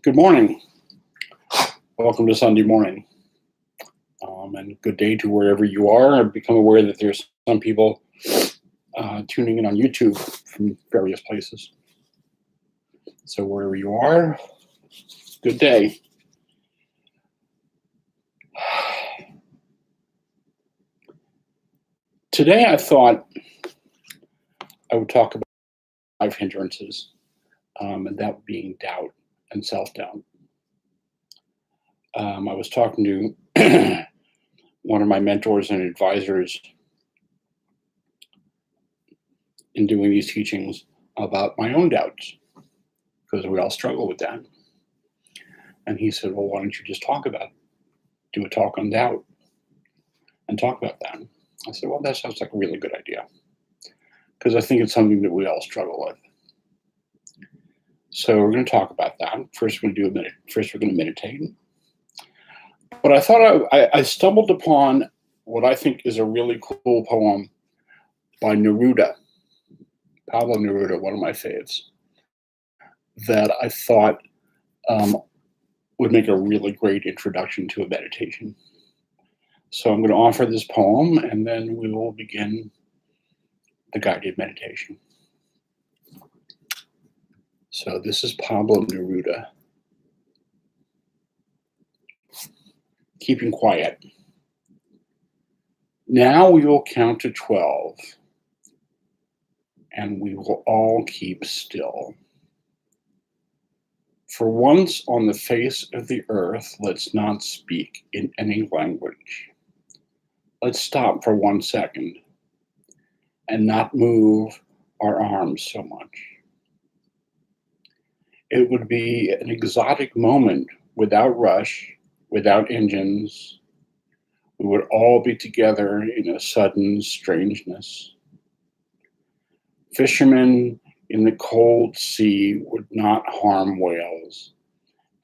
Good morning. Welcome to Sunday morning. And good day to wherever you are. I've become aware that there's some people tuning in on YouTube from various places. So wherever you are, good day. Today I thought I would talk about 5 hindrances, and that being doubt and self-doubt. I was talking to one of my mentors and advisors in doing these teachings about my own doubts, because we all struggle with that. And he said, well, why don't you just do a talk on doubt and talk about that? I said, well, that sounds like a really good idea, because I think it's something that we all struggle with. So we're going to talk about that. First, we're going to meditate. But I thought I stumbled upon what I think is a really cool poem by Neruda, Pablo Neruda, one of my faves, that I thought would make a really great introduction to a meditation. So I'm going to offer this poem, and then we will begin the guided meditation. So this is Pablo Neruda. Keeping quiet. Now we will count to 12, and we will all keep still. For once on the face of the earth, let's not speak in any language. Let's stop for 1 second and not move our arms so much. It would be an exotic moment without rush, without engines. We would all be together in a sudden strangeness. Fishermen in the cold sea would not harm whales,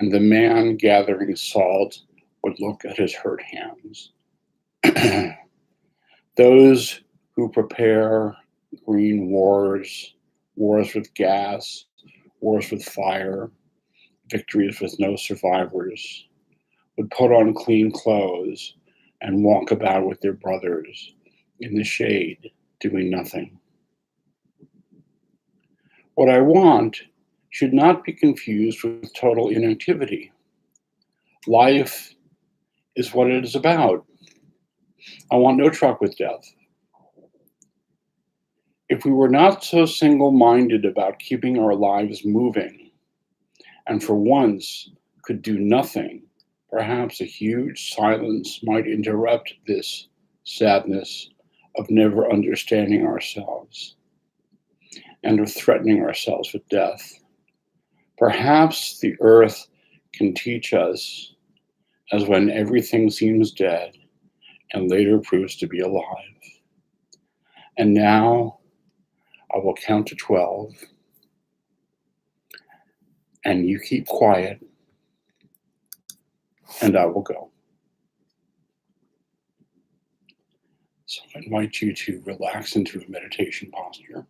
and the man gathering salt would look at his hurt hands. Those who prepare green wars, wars with gas, wars with fire, victories with no survivors, would put on clean clothes and walk about with their brothers in the shade, doing nothing. What I want should not be confused with total inactivity. Life is what it is about. I want no truck with death. If we were not so single-minded about keeping our lives moving, and for once could do nothing, perhaps a huge silence might interrupt this sadness of never understanding ourselves and of threatening ourselves with death. Perhaps the earth can teach us, as when everything seems dead and later proves to be alive. And now I will count to 12, and you keep quiet, and I will go. So I invite you to relax into a meditation posture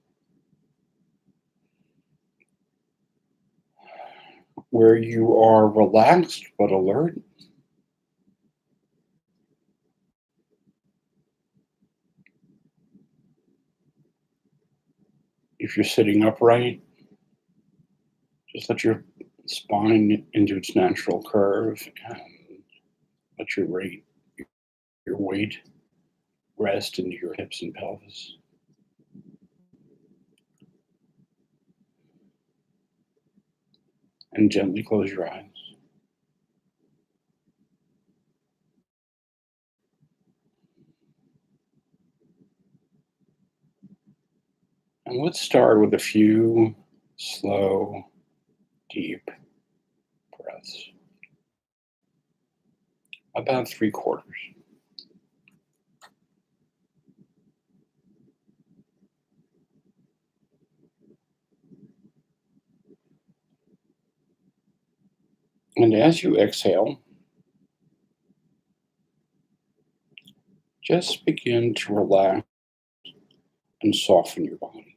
where you are relaxed but alert. If you're sitting upright, just let your spine into its natural curve and let your weight rest into your hips and pelvis. And gently close your eyes. And let's start with a few slow, deep breaths. About 3/4. And as you exhale, just begin to relax and soften your body.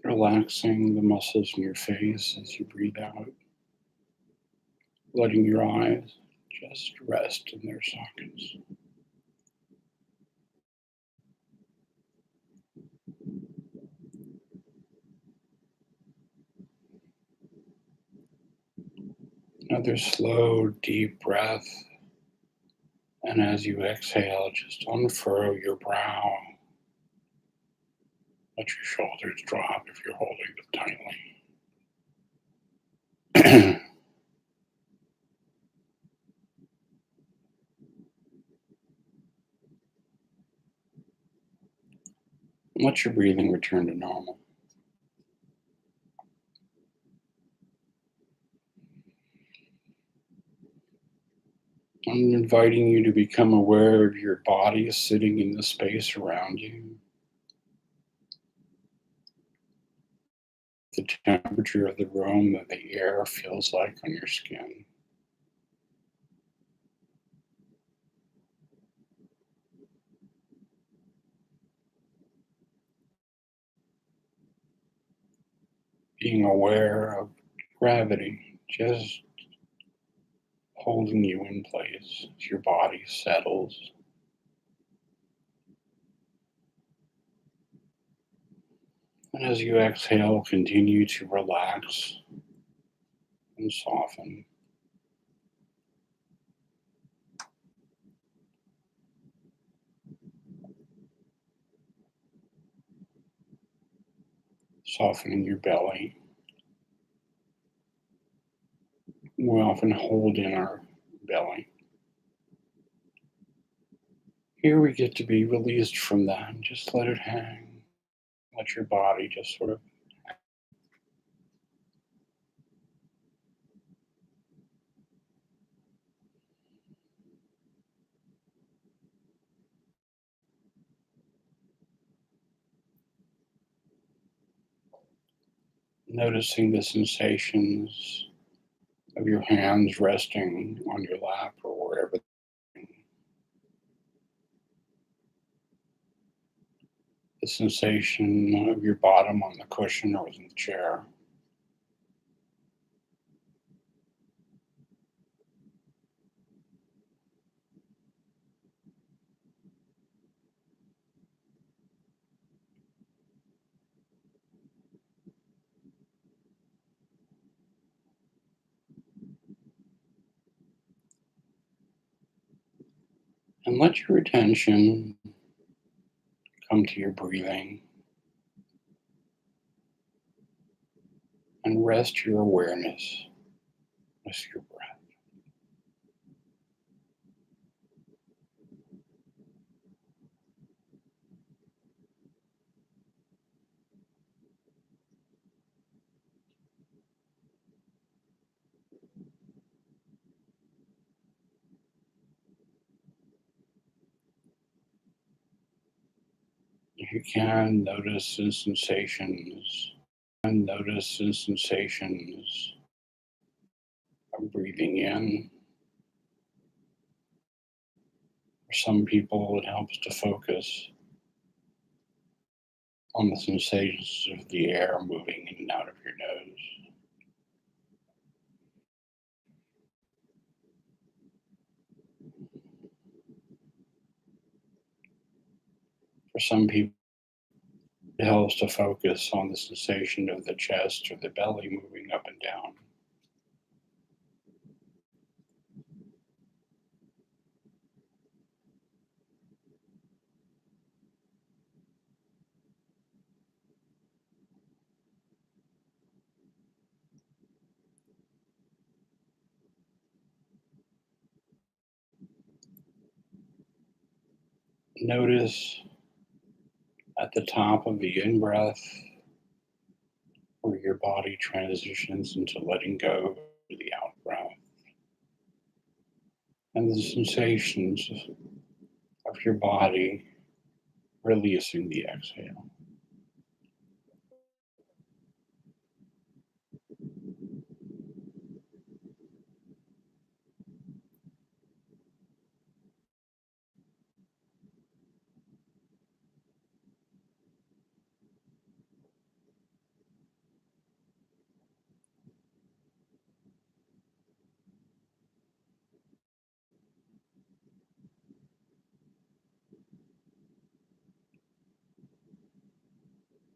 Relaxing the muscles in your face as you breathe out, letting your eyes just rest in their sockets. Another slow, deep breath. And as you exhale, just unfurrow your brow. Let your shoulders drop if you're holding them tightly. Let your breathing return to normal. I'm inviting you to become aware of your body sitting in the space around you, the temperature of the room, that the air feels like on your skin. Being aware of gravity just holding you in place as your body settles. And as you exhale, continue to relax and soften. Softening your belly. We often hold in our belly. Here we get to be released from that and just let it hang. Let your body just sort of noticing the sensations of your hands resting on your lap or wherever. The sensation of your bottom on the cushion or in the chair. And let your attention come to your breathing and rest your awareness with your breath. If you can, notice the sensations. And notice the sensations of breathing in. For some people, it helps to focus on the sensations of the air moving in and out of your nose. For some people, it helps to focus on the sensation of the chest or the belly moving up and down. Notice at the top of the in breath where your body transitions into letting go to the out breath, and the sensations of your body releasing the exhale.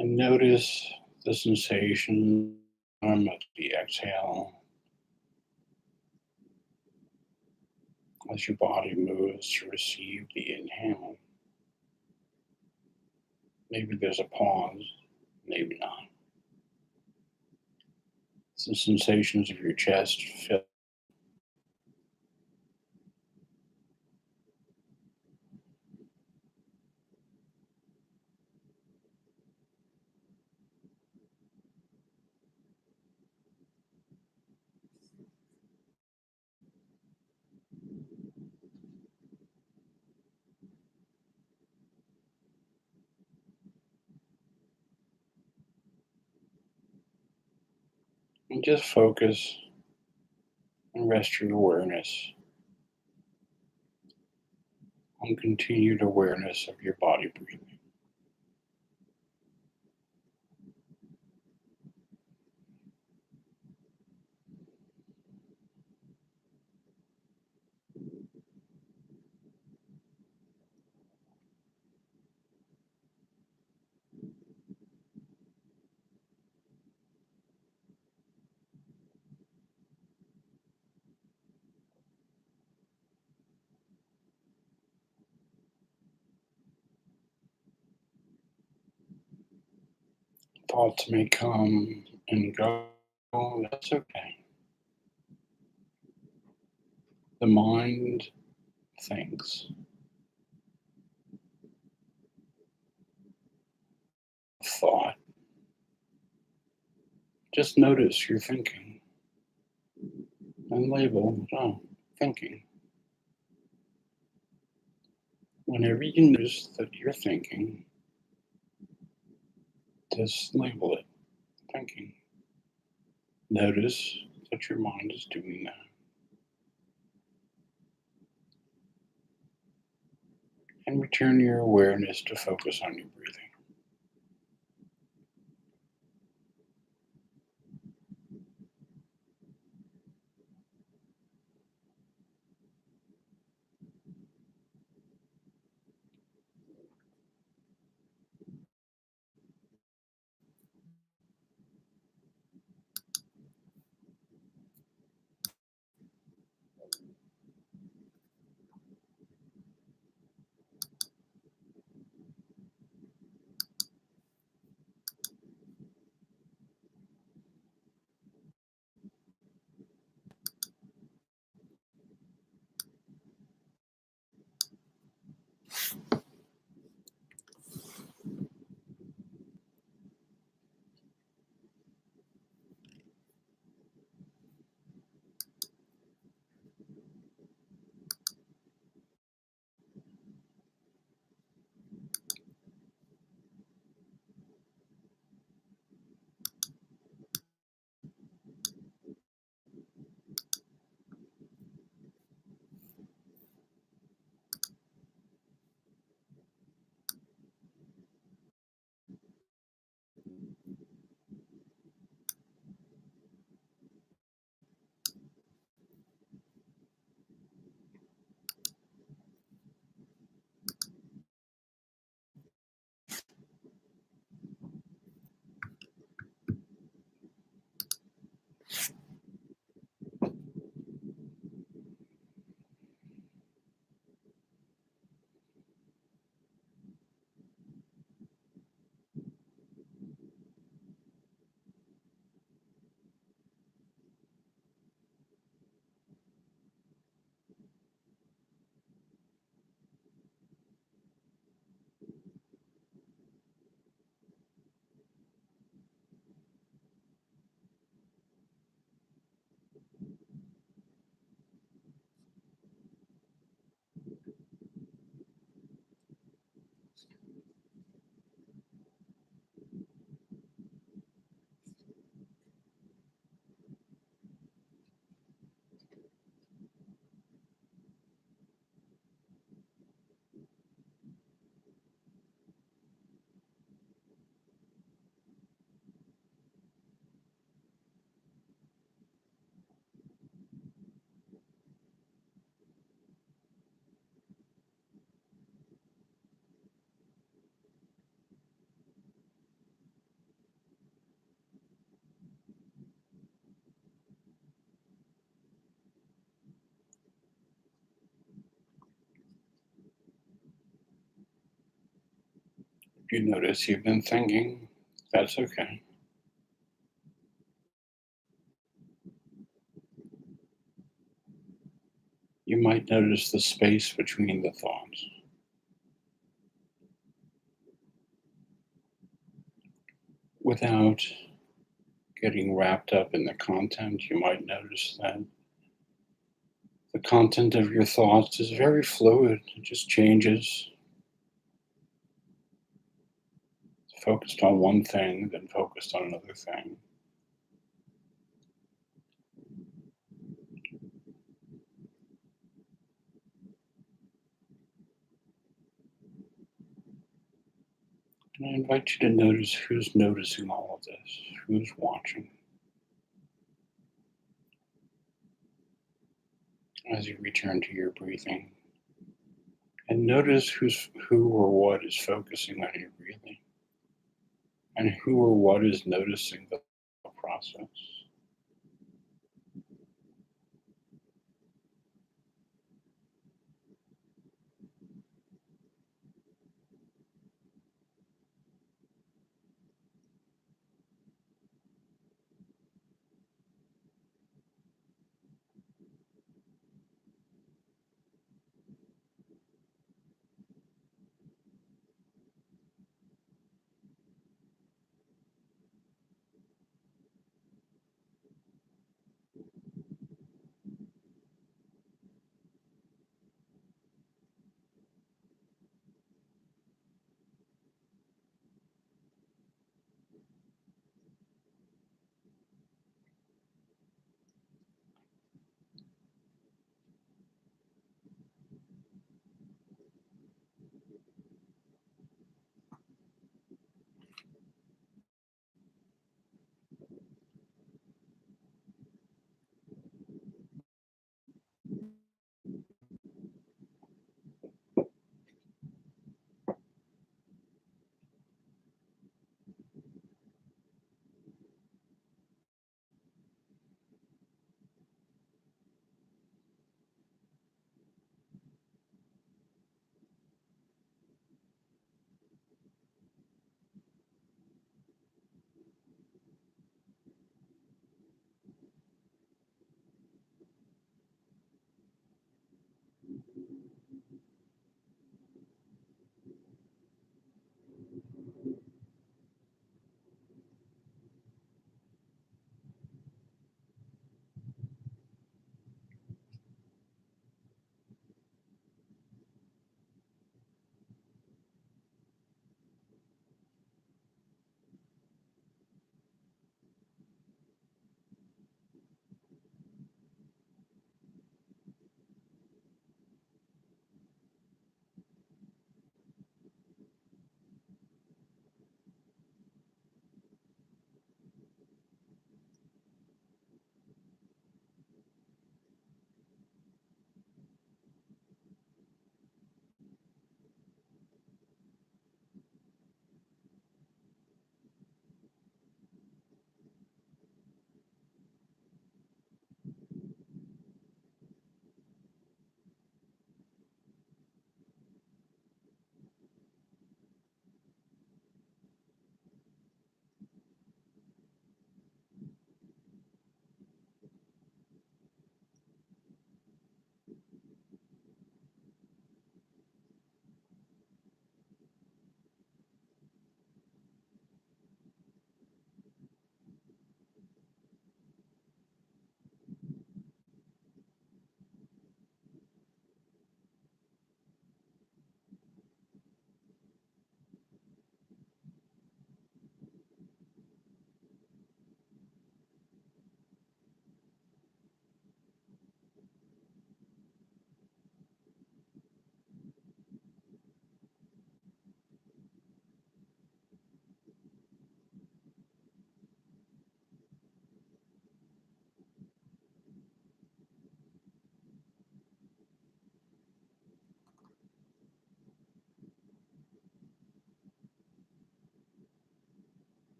And notice the sensation of the exhale as your body moves to receive the inhale. Maybe there's a pause, maybe not. Some sensations of your chest fill. And just focus and rest your awareness on continued awareness of your body breathing. Thoughts may come and go. That's okay. The mind thinks. Thought. Just notice your thinking and label, oh, thinking. Whenever you notice that you're thinking, just label it thinking. Notice that your mind is doing that and return your awareness to focus on your breathing. You notice you've been thinking. That's okay. You might notice the space between the thoughts. Without getting wrapped up in the content, you might notice that the content of your thoughts is very fluid. It just changes. Focused on one thing, then focused on another thing. And I invite you to notice who's noticing all of this, who's watching as you return to your breathing. And notice who or what is focusing on your breathing and who or what is noticing the process.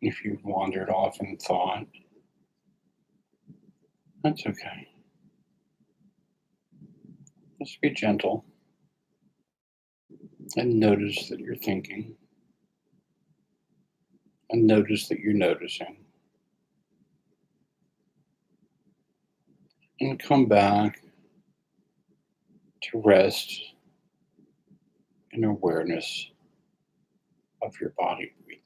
If you've wandered off in thought, that's okay. Just be gentle and notice that you're thinking and notice that you're noticing. And come back to rest and awareness of your body breathing.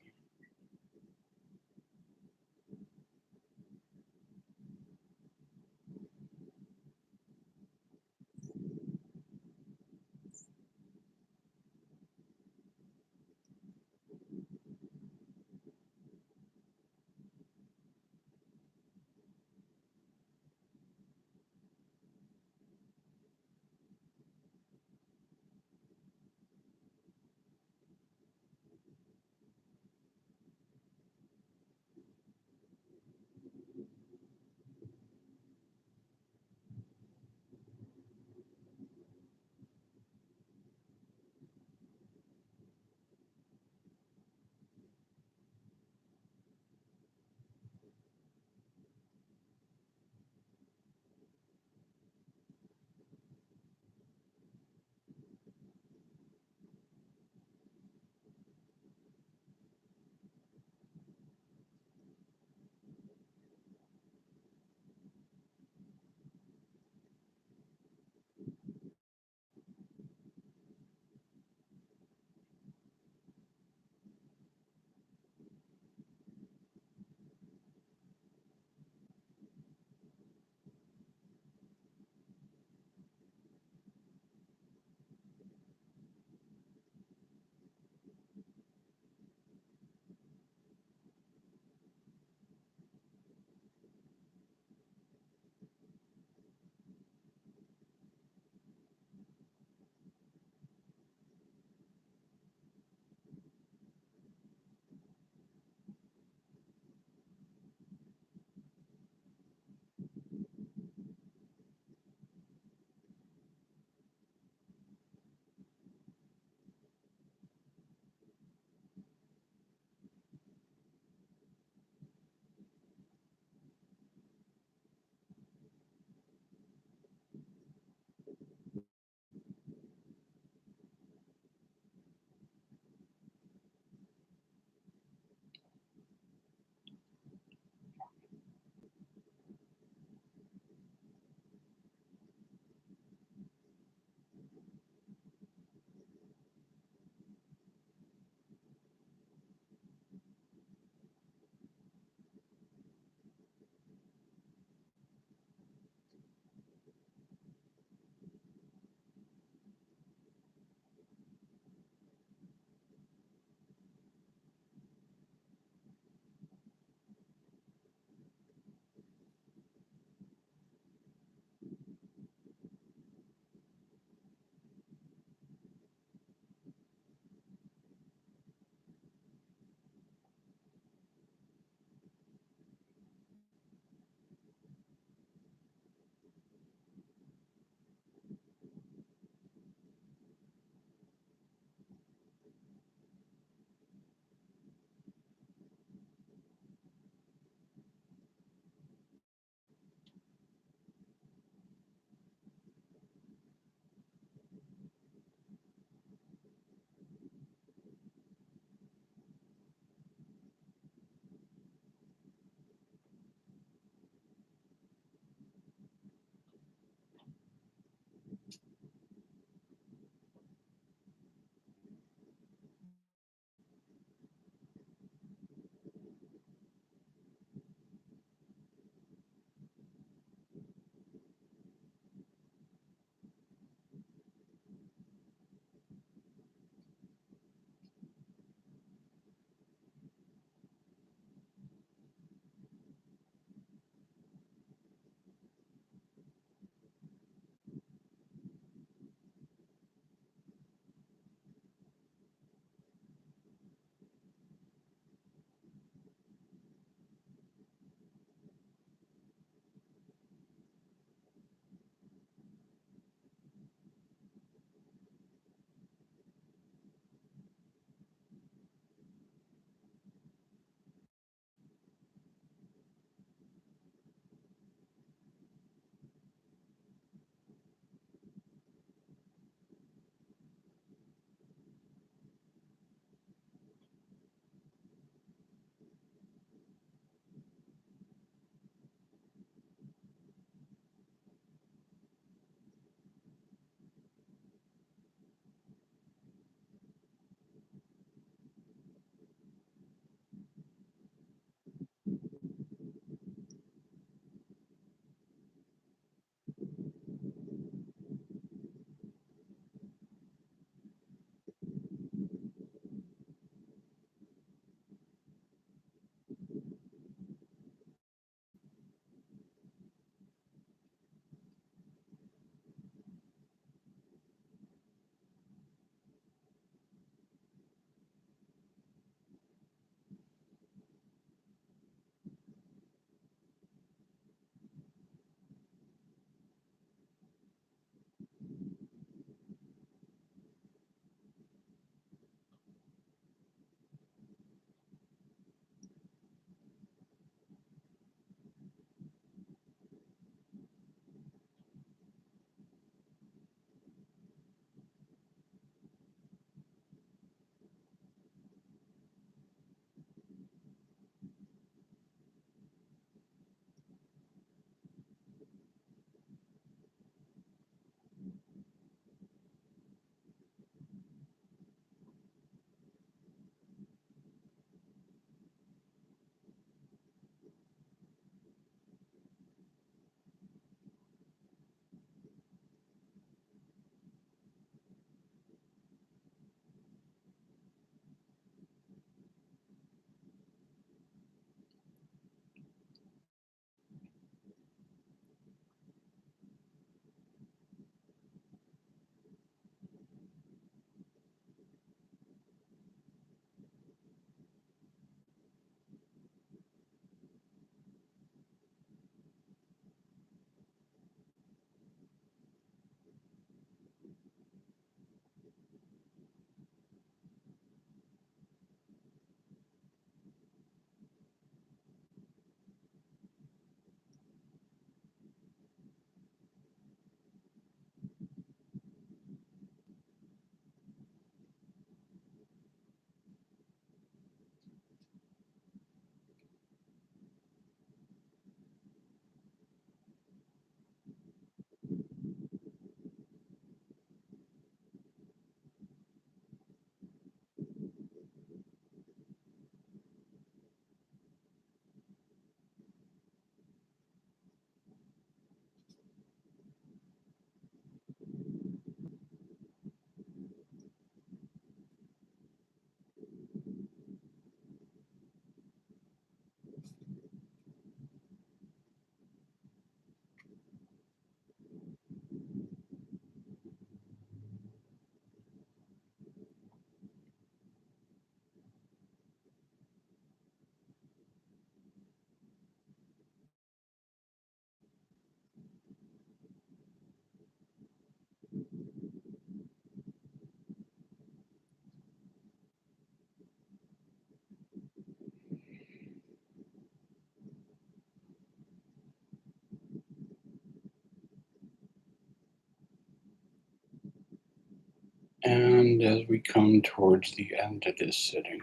And as we come towards the end of this sitting,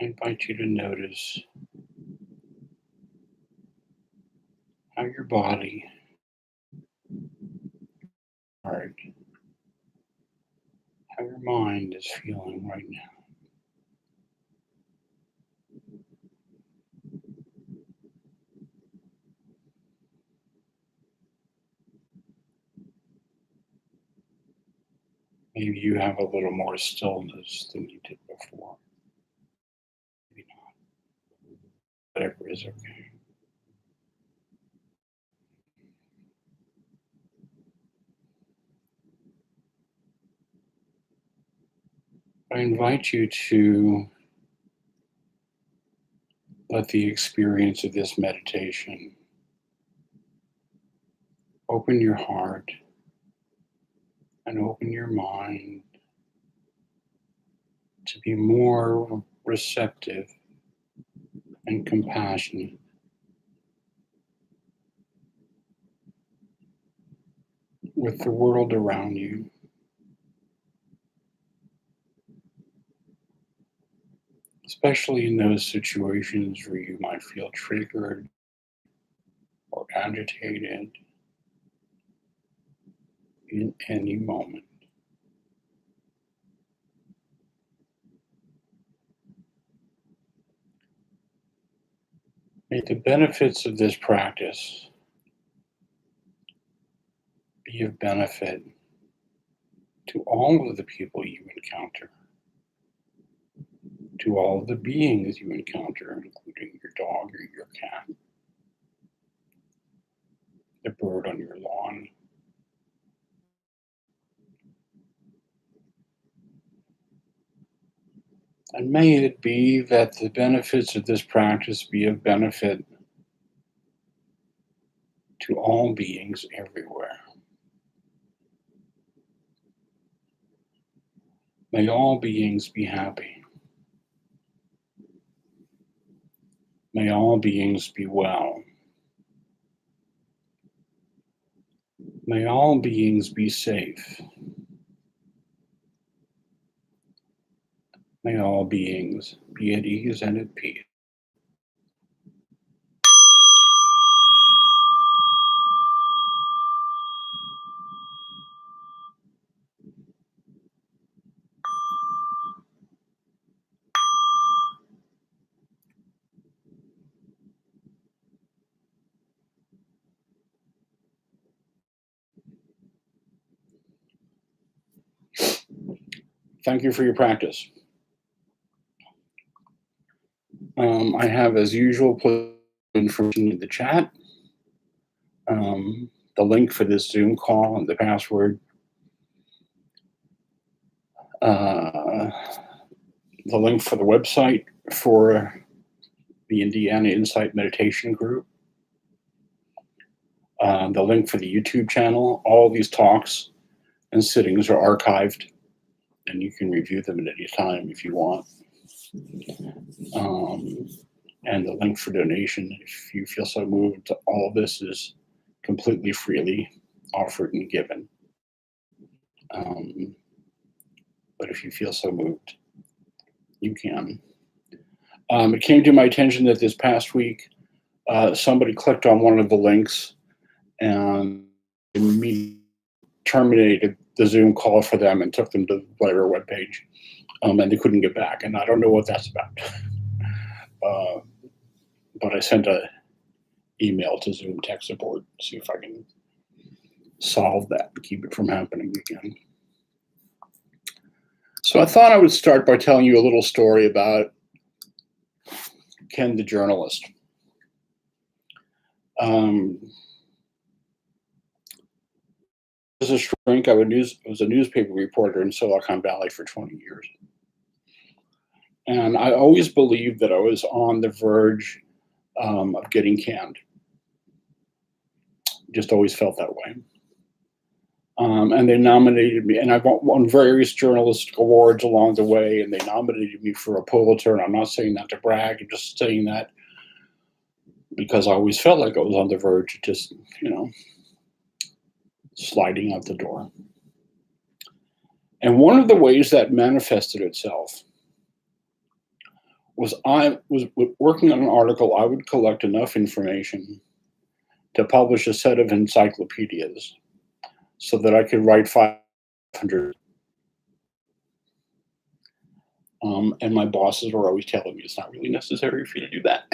I invite you to notice how your body, heart, how your mind is feeling right now. Maybe you have a little more stillness than you did before. Maybe not. Whatever is okay. I invite you to let the experience of this meditation open your heart and open your mind to be more receptive and compassionate with the world around you, especially in those situations where you might feel triggered or agitated in any moment. May the benefits of this practice be of benefit to all of the people you encounter, to all of the beings you encounter, including your dog or your cat, the bird on your lawn. And may it be that the benefits of this practice be of benefit to all beings everywhere. May all beings be happy. May all beings be well. May all beings be safe. May all beings be at ease and at peace. Thank you for your practice. I have, as usual, put information in the chat. The link for this Zoom call and the password. The link for the website for the Indiana Insight Meditation Group. The link for the YouTube channel. All these talks and sittings are archived, and you can review them at any time if you want. And the link for donation, if you feel so moved. All of this is completely freely offered and given. But if you feel so moved, you can. It came to my attention that this past week, somebody clicked on one of the links and immediately terminated the Zoom call for them and took them to whatever webpage, and they couldn't get back. And I don't know what that's about. But I sent an email to Zoom tech support to see if I can solve that and keep it from happening again. So I thought I would start by telling you a little story about Ken the journalist. As a shrink, I was a newspaper reporter in Silicon Valley for 20 years. And I always believed that I was on the verge of getting canned. Just always felt that way. And they nominated me, and I've won various journalistic awards along the way, and they nominated me for a Pulitzer. And I'm not saying that to brag, I'm just saying that because I always felt like I was on the verge of just, sliding out the door. And one of the ways that manifested itself was I was working on an article. I would collect enough information to publish a set of encyclopedias so that I could write 500. And my bosses were always telling me it's not really necessary for you to do that.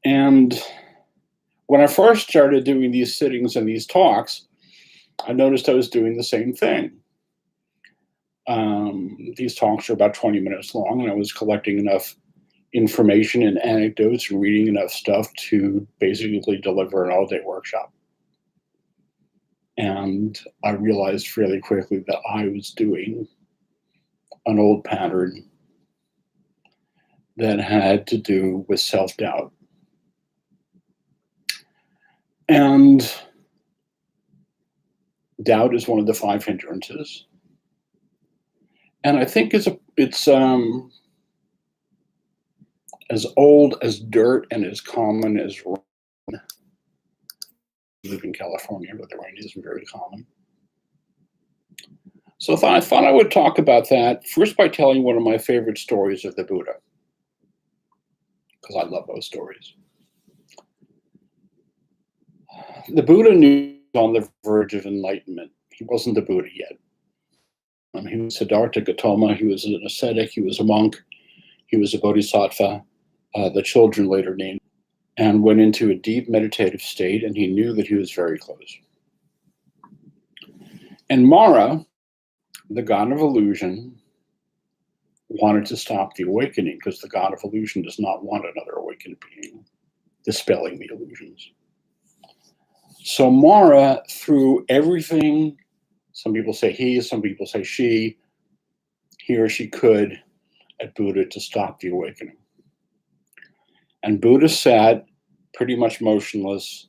And when I first started doing these sittings and these talks, I noticed I was doing the same thing. These talks are about 20 minutes long, and I was collecting enough information and anecdotes and reading enough stuff to basically deliver an all-day workshop. And I realized fairly quickly that I was doing an old pattern that had to do with self-doubt. And doubt is one of the 5 hindrances. And I think it's as old as dirt and as common as rain. I live in California, where the rain isn't very common. So I thought I would talk about that first by telling one of my favorite stories of the Buddha, because I love those stories. The Buddha knew he was on the verge of enlightenment. He wasn't the Buddha yet. He was Siddhartha Gautama. He was an ascetic. He was a monk. He was a bodhisattva. The children later named, and went into a deep meditative state, and he knew that he was very close. And Mara, the god of illusion, wanted to stop the awakening, because the god of illusion does not want another awakened being dispelling the illusions. So Mara threw everything, some people say he, some people say she, he or she could, at Buddha to stop the awakening. And Buddha sat pretty much motionless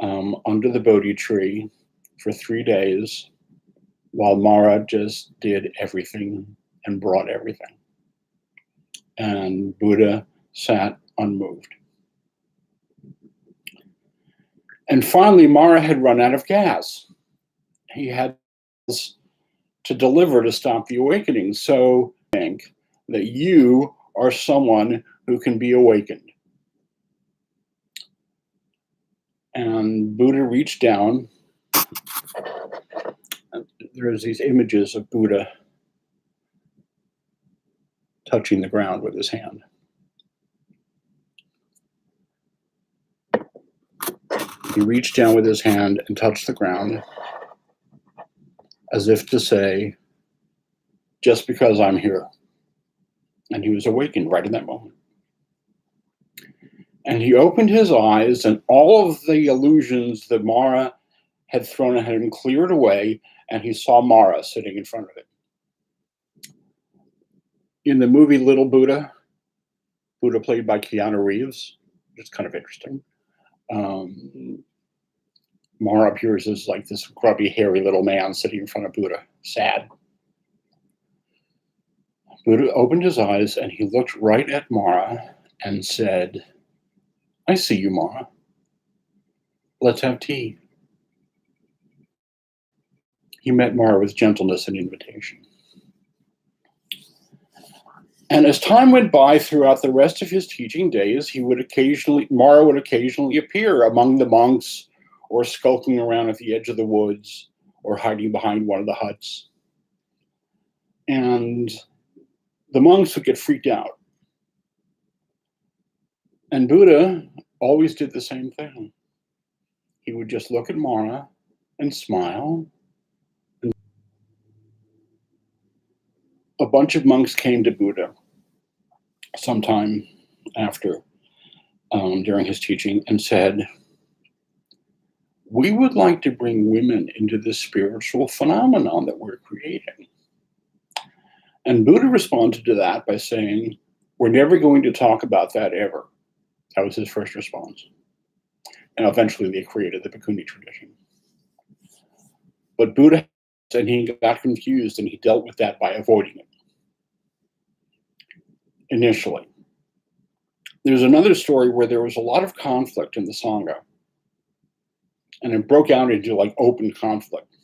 under the Bodhi tree for 3 days, while Mara just did everything and brought everything. And Buddha sat unmoved. And finally, Mara had run out of gas. He had to deliver to stop the awakening. So think that you are someone who can be awakened. And Buddha reached down. There's these images of Buddha touching the ground with his hand. He reached down with his hand and touched the ground, as if to say, just because I'm here. And he was awakened right in that moment. And he opened his eyes, and all of the illusions that Mara had thrown at him cleared away, and he saw Mara sitting in front of it. In the movie Little Buddha, Buddha played by Keanu Reeves, which is kind of interesting. Mara appears as like this grubby, hairy little man sitting in front of Buddha, sad. Buddha opened his eyes and he looked right at Mara and said, I see you, Mara. Let's have tea. He met Mara with gentleness and invitation. And as time went by throughout the rest of his teaching days, Mara would occasionally appear among the monks, or skulking around at the edge of the woods, or hiding behind one of the huts. And the monks would get freaked out. And Buddha always did the same thing. He would just look at Mara and smile. And a bunch of monks came to Buddha sometime after, during his teaching, and said, we would like to bring women into this spiritual phenomenon that we're creating. And Buddha responded to that by saying, we're never going to talk about that ever. That was his first response. And eventually they created the Bhikkhuni tradition. But Buddha, and he got confused, and he dealt with that by avoiding it initially. There's another story where there was a lot of conflict in the Sangha, and it broke out into like open conflict.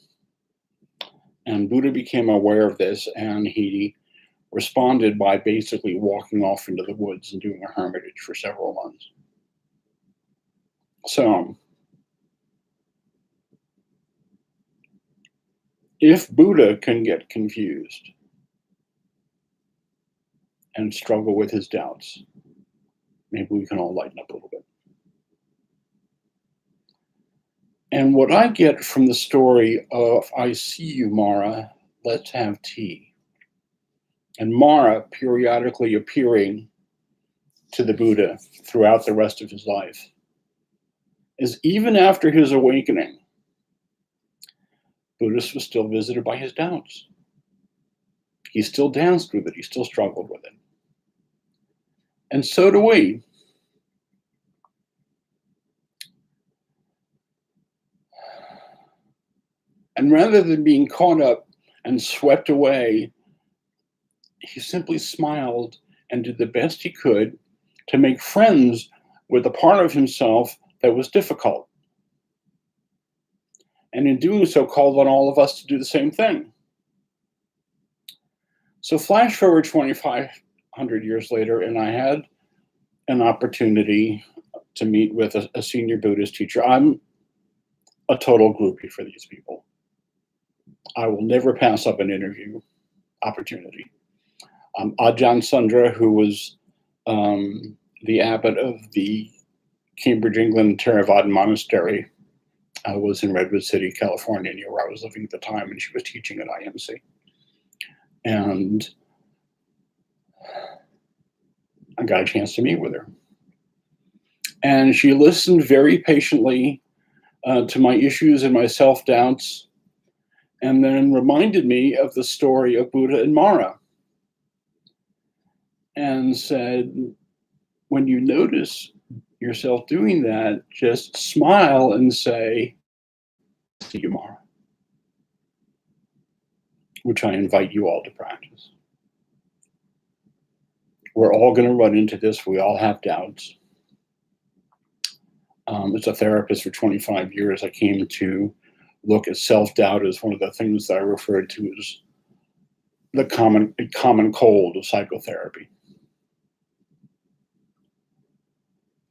And Buddha became aware of this, and he responded by basically walking off into the woods and doing a hermitage for several months. So, if Buddha can get confused and struggle with his doubts, maybe we can all lighten up a little bit. And what I get from the story of I see you, Mara, let's have tea, and Mara periodically appearing to the Buddha throughout the rest of his life, is even after his awakening, Buddhist was still visited by his doubts. He still danced with it. He still struggled with it. And so do we. And rather than being caught up and swept away, he simply smiled and did the best he could to make friends with a part of himself that was difficult. And in doing so, called on all of us to do the same thing. So flash forward 2,500 years later, and I had an opportunity to meet with a senior Buddhist teacher. I'm a total groupie for these people. I will never pass up an interview opportunity. Ajahn Sundra, who was the abbot of the Cambridge, England Theravada monastery, was in Redwood City, California, near where I was living at the time, and she was teaching at IMC. And I got a chance to meet with her. And she listened very patiently to my issues and my self-doubts, and then reminded me of the story of Buddha and Mara, and said, when you notice yourself doing that, just smile and say, "See you, Mara," which I invite you all to practice. We're all going to run into this. We all have doubts. As a therapist for 25 years, I came to look at self-doubt as one of the things that I referred to as the common cold of psychotherapy.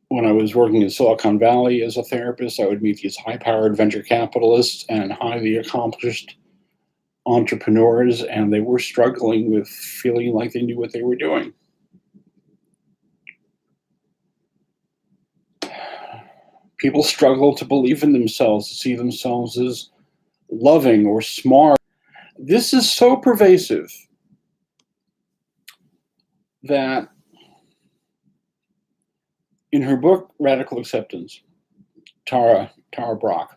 When I was working in Silicon Valley as a therapist, I would meet these high-powered venture capitalists and highly accomplished entrepreneurs, and they were struggling with feeling like they knew what they were doing. People struggle to believe in themselves, to see themselves as loving or smart. This is so pervasive that in her book, Radical Acceptance, Tara Brach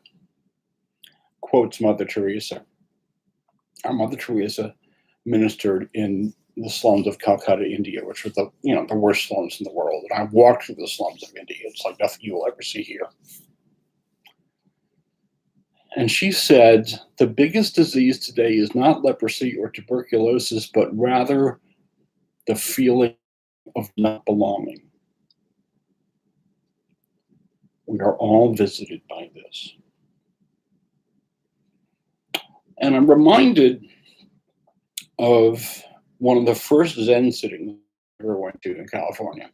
quotes Mother Teresa. Our Mother Teresa ministered in the slums of Calcutta, India, which were the worst slums in the world. And I've walked through the slums of India. It's like nothing you will ever see here. And she said, the biggest disease today is not leprosy or tuberculosis, but rather the feeling of not belonging. We are all visited by this. And I'm reminded of one of the first Zen sittings I ever went to in California.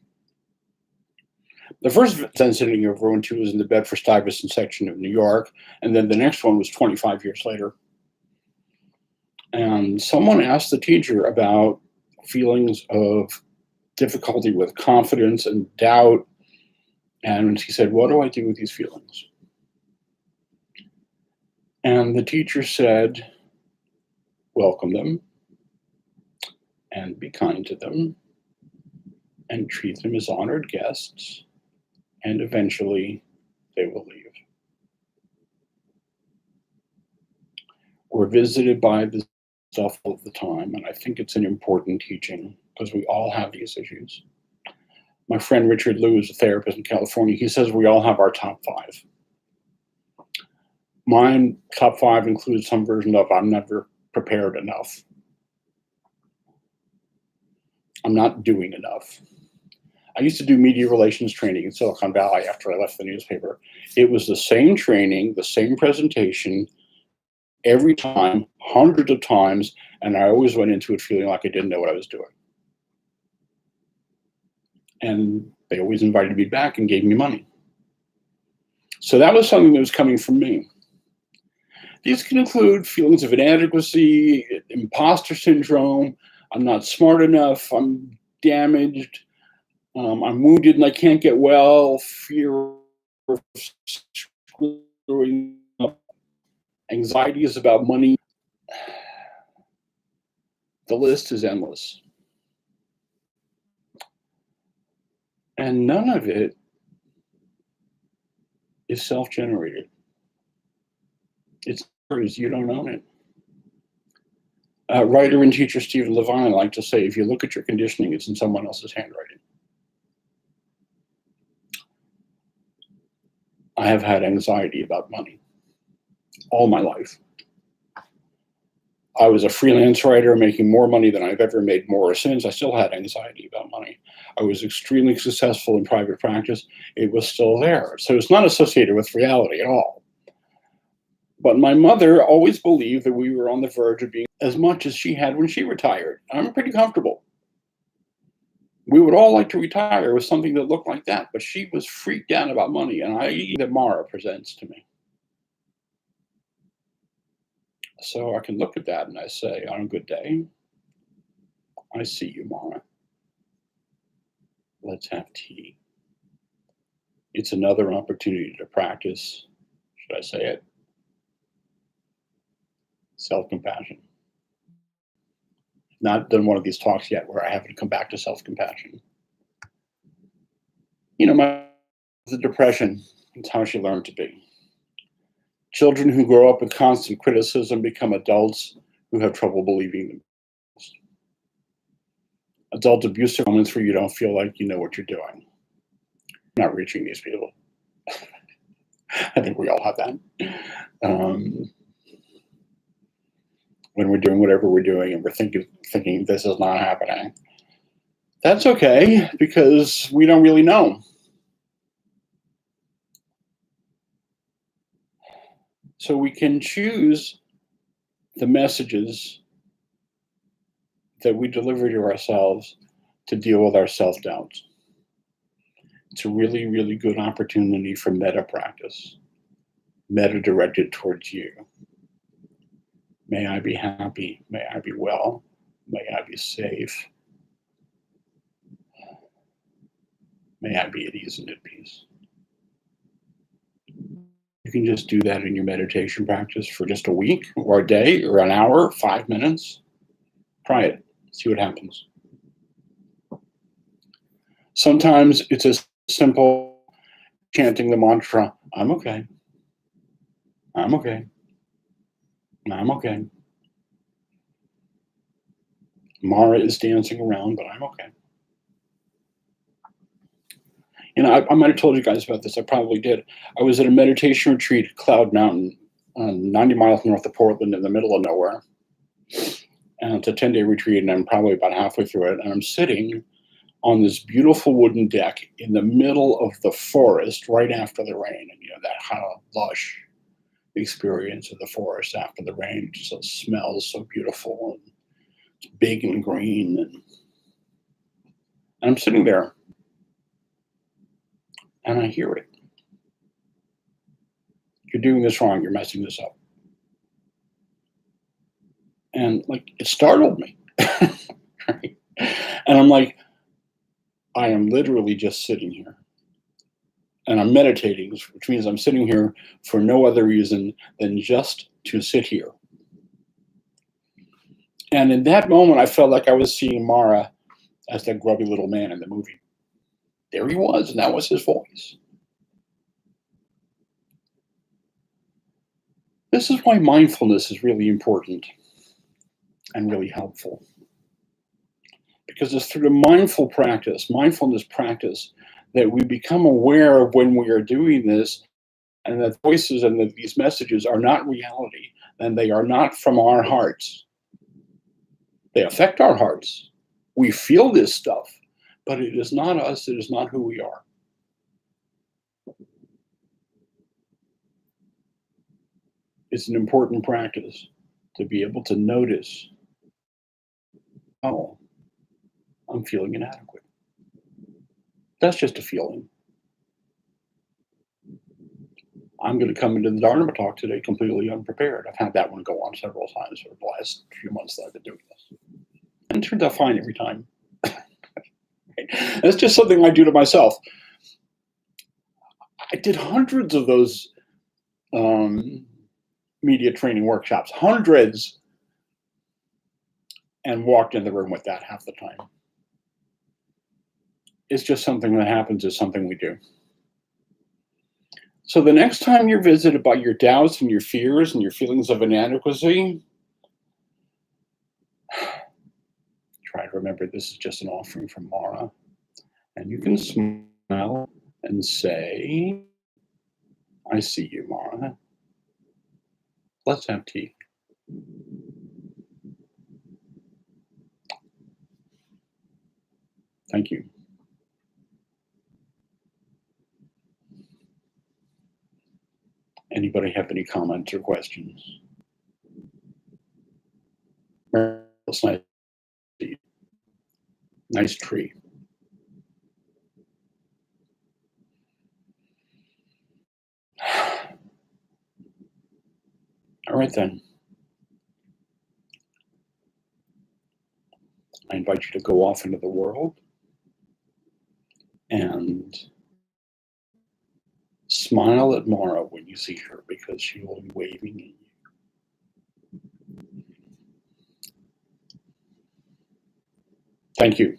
The first Zen sitting I ever went to was in the Bedford-Stuyvesant section of New York, and then the next one was 25 years later. And someone asked the teacher about feelings of difficulty with confidence and doubt, and he said, "What do I do with these feelings?" And the teacher said, "Welcome them, and be kind to them, and treat them as honored guests, and eventually they will leave." We're visited by this stuff all the time, and I think it's an important teaching because we all have these issues. My friend Richard Liu is a therapist in California. He says we all have our top 5. Mine top 5 includes some version of I'm never prepared enough. I'm not doing enough. I used to do media relations training in Silicon Valley after I left the newspaper. It was the same training, the same presentation every time, hundreds of times, and I always went into it feeling like I didn't know what I was doing. And they always invited me back and gave me money. So that was something that was coming from me. These can include feelings of inadequacy, imposter syndrome, I'm not smart enough, I'm damaged, I'm wounded and I can't get well, fear of screwing up, anxieties about money. The list is endless. And none of it is self-generated. It's yours, you don't own it. Writer and teacher Stephen Levine liked to say, if you look at your conditioning, it's in someone else's handwriting. I have had anxiety about money all my life. I was a freelance writer making more money than I've ever made more since. I still had anxiety about money. I was extremely successful in private practice. It was still there. So it's not associated with reality at all. But my mother always believed that we were on the verge of being as much as she had when she retired. I'm pretty comfortable. We would all like to retire with something that looked like that, but she was freaked out about money, and that Mara presents to me. So I can look at that and I say, on a good day, I see you, Mara. Let's have tea. It's another opportunity to practice, should I say it, self-compassion. Not done one of these talks yet where I haven't come back to self-compassion. The depression, it's how she learned to be. Children who grow up with constant criticism become adults who have trouble believing them. Adult abuse are moments where you don't feel like you know what you're doing. I'm not reaching these people. I think we all have that. When we're doing whatever we're doing and we're thinking this is not happening. That's okay, because we don't really know. So we can choose the messages that we deliver to ourselves to deal with our self-doubts. It's a really, really good opportunity for meta practice, meta directed towards you. May I be happy, may I be well, may I be safe, may I be at ease and at peace. You can just do that in your meditation practice for just a week or a day or an hour, 5 minutes. Try it, see what happens. Sometimes it's as simple chanting the mantra, I'm okay, I'm okay, I'm okay. Mara is dancing around, but I'm okay. I might have told you guys about this. I probably did. I was at a meditation retreat at Cloud Mountain, 90 miles north of Portland in the middle of nowhere. And it's a 10-day retreat, and I'm probably about halfway through it. And I'm sitting on this beautiful wooden deck in the middle of the forest right after the rain. And, that kind of lush experience of the forest after the rain. It just smells so beautiful and it's big and green. And I'm sitting there. And I hear it. You're doing this wrong. You're messing this up. And it startled me. Right? And I'm like, I am literally just sitting here. And I'm meditating, which means I'm sitting here for no other reason than just to sit here. And in that moment, I felt like I was seeing Mara as that grubby little man in the movie. There he was, and that was his voice. This is why mindfulness is really important and really helpful. Because it's through the mindfulness practice, that we become aware of when we are doing this, and that voices and that these messages are not reality, and they are not from our hearts. They affect our hearts. We feel this stuff, but it is not us, it is not who we are. It's an important practice to be able to notice, oh, I'm feeling inadequate. That's just a feeling. I'm going to come into the Dharma talk today completely unprepared. I've had that one go on several times over the last few months that I've been doing this. And it turns out fine every time. It's just something I do to myself. I did hundreds of those media training workshops, hundreds, and walked in the room with that half the time. It's just something that happens, it's something we do. So the next time you're visited by your doubts and your fears and your feelings of inadequacy, try to remember this is just an offering from Mara. And you can smile and say, I see you, Mara. Let's have tea. Thank you. Anybody have any comments or questions? It's nice. Nice tree. All right then. I invite you to go off into the world and smile at Mara when you see her, because she will be waving at you. Thank you.